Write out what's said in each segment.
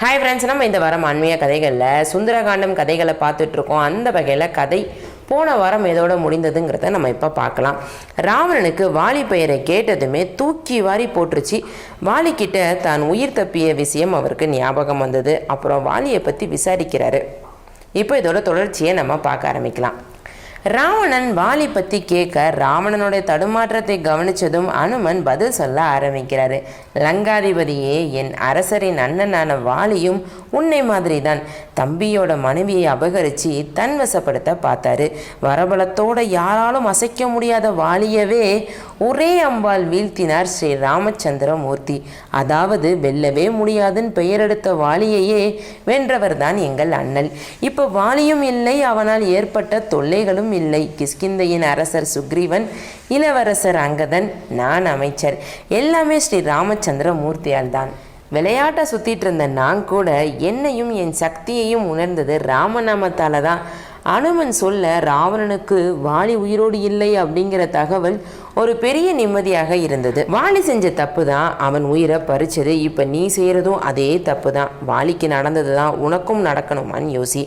Hi friends, நம்ம இந்த வாரம் ஆன்மீக கதைகளில் சுந்தரகாண்டம் கதைகளை பார்த்துட்ருக்கோம். அந்த வகையில் கதை போன வாரம் எதோட முடிந்ததுங்கிறத நம்ம இப்போ பார்க்கலாம். ராவணனுக்கு வாலி பெயரை கேட்டதுமே தூக்கி வாரி போட்டுருச்சு. வாலிக்கிட்ட தான் உயிர் தப்பிய விஷயம் அவருக்கு ஞாபகம் வந்தது. அப்புறம் வாலியை பற்றி விசாரிக்கிறாரு. இப்போ இதோட தொடர்ச்சியை நம்ம பார்க்க ஆரம்பிக்கலாம். ராவணன் வாலி பற்றி கேட்க ராவணனுடைய தடுமாற்றத்தை கவனித்ததும் அனுமன் பதில் சொல்ல ஆரம்பிக்கிறாரு. லங்காதிபதியே, என் அரசரின் அண்ணனான வாலியும் உன்னை மாதிரி தான் தம்பியோட மனைவியை அபகரித்து தன்வசப்படுத்த பார்த்தாரு. வரபலத்தோட யாராலும் அசைக்க முடியாத வாலியவே ஒரே அம்பால் வீழ்த்தினார் ஸ்ரீ ராமச்சந்திர மூர்த்தி. அதாவது வெல்லவே முடியாதுன்னு பெயரெடுத்த வாலியையே வென்றவர் தான் எங்கள் அண்ணல். இப்போ வாலியும் இல்லை, அவனால் ஏற்பட்ட தொல்லைகளும் இல்லை. கிஷ்கிந்தையின் அரசர் சுக்ரீவன், இளவரசர் அங்கதன், நான் அமைச்சர், எல்லாமே ஸ்ரீ ராமச்சந்திர மூர்த்தியால் தான். விளையாட்டை சுற்றிட்டு இருந்த நான் கூட என்னையும் என் சக்தியையும் உணர்ந்தது ராமநாமத்தால் தான். அனுமன் சொல்ல ராவணனுக்கு வாலி உயிரோடு இல்லை அப்படிங்கிற தகவல் ஒரு பெரிய நிம்மதியாக இருந்தது. வாலி செஞ்ச தப்பு தான் அவன் உயிரை பறிச்சது. இப்போ நீ செய்கிறதும் அதே தப்பு தான். வாலிக்கு நடந்தது தான் உனக்கும் நடக்கணுமான்னு யோசி.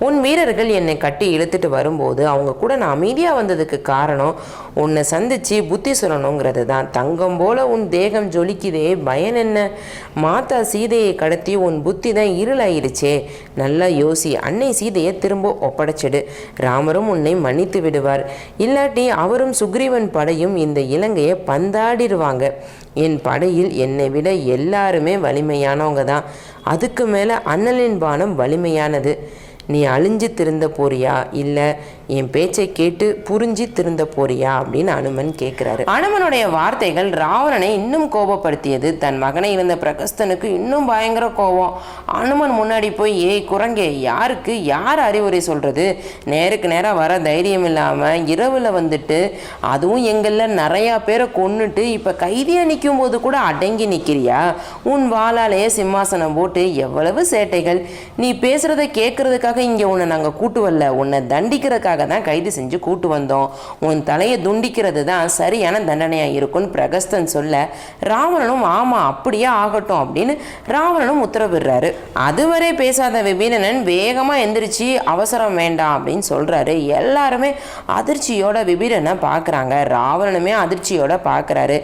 உன் வீரர்கள் என்னை கட்டி இழுத்துட்டு வரும்போது அவங்க கூட நான் அமைதியாக வந்ததுக்கு காரணம் உன்னை சந்தித்து புத்தி சொல்லணுங்கிறது தான். தங்கம் போல உன் தேகம் ஜொலிக்குதே, பயன் என்ன? மாதா சீதையை கடத்தி உன் புத்தி தான் இருளாயிருச்சே. நல்லா யோசி. அன்னை சீதையை திரும்ப ஒப்படைச்சிடு. ராமரும் உன்னை மன்னித்து விடுவார். இல்லாட்டி அவரும் சுக்ரீவன் படையும் இந்த இலங்கையை பந்தாடிடுவாங்க. என் படையில் என்னை விட எல்லாருமே வலிமையானவங்க தான். அதுக்கு மேலே அண்ணலின் பானம் வலிமையானது. நீ அழிஞ்சு திருந்த போறியா, இல்லை என் பேச்சை கேட்டு புரிஞ்சு திருந்த போறியா அப்படின்னு அனுமன் கேட்குறாரு. அனுமனுடைய வார்த்தைகள் ராவணனை இன்னும் கோபப்படுத்தியது. தன் மகனை இருந்த பிரகஸ்தனுக்கு இன்னும் பயங்கர கோபம். அனுமன் முன்னாடி போய், ஏய் குரங்கே, யாருக்கு யார் அறிவுரை சொல்கிறது? நேருக்கு நேராக வர தைரியம் இல்லாமல் இரவில் வந்துட்டு, அதுவும் எங்களில் நிறையா பேரை கொன்னுட்டு இப்போ கைதியாக நிற்கும் போது கூட அடங்கி நிற்கிறியா? உன் வாளாலேயே சிம்மாசனம் போட்டு எவ்வளவு சேட்டைகள்! நீ பேசுகிறத கேட்குறதுக்காக இங்கே உன்னை நாங்கள் கூட்டு வரல, உன்னை தண்டிக்கிறதுக்காக தான் கைது செஞ்சு கூட்டு வந்தோம். உன் தலையை துண்டிக்கிறது தான் சரியான தண்டனையாக இருக்கும்னு பிரகஸ்தன் சொல்ல, ராவணனும் ஆமாம் அப்படியே ஆகட்டும் அப்படின்னு ராவணனும் உத்தரவிடுறாரு. அதுவரை பேசாத விபீடனன் வேகமாக எந்திரிச்சு அவசரம் வேண்டாம் அப்படின்னு சொல்கிறாரு. எல்லாருமே அதிர்ச்சியோட விபீடனை பார்க்குறாங்க. ராவணனுமே அதிர்ச்சியோட பார்க்குறாரு.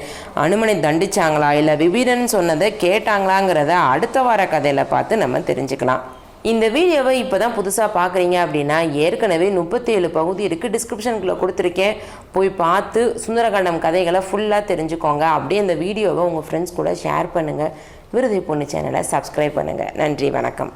அனுமனை தண்டிச்சாங்களா இல்லை விபீடன் சொன்னதை கேட்டாங்களாங்கிறத அடுத்த வார கதையில் பார்த்து நம்ம தெரிஞ்சுக்கலாம். இந்த வீடியோவை இப்போ தான் புதுசாக பார்க்குறீங்க அப்படின்னா ஏற்கனவே 37 பகுதி இருக்குது, டிஸ்கிரிப்ஷனுக்குள்ளே கொடுத்துருக்கேன். போய் பார்த்து சுந்தரகாண்டம் கதைகளை ஃபுல்லாக தெரிஞ்சுக்கோங்க. அப்படியே இந்த வீடியோவை உங்கள் ஃப்ரெண்ட்ஸ் கூட ஷேர் பண்ணுங்கள். விருதை பொண்ணு சேனலை சப்ஸ்கிரைப் பண்ணுங்கள். நன்றி, வணக்கம்.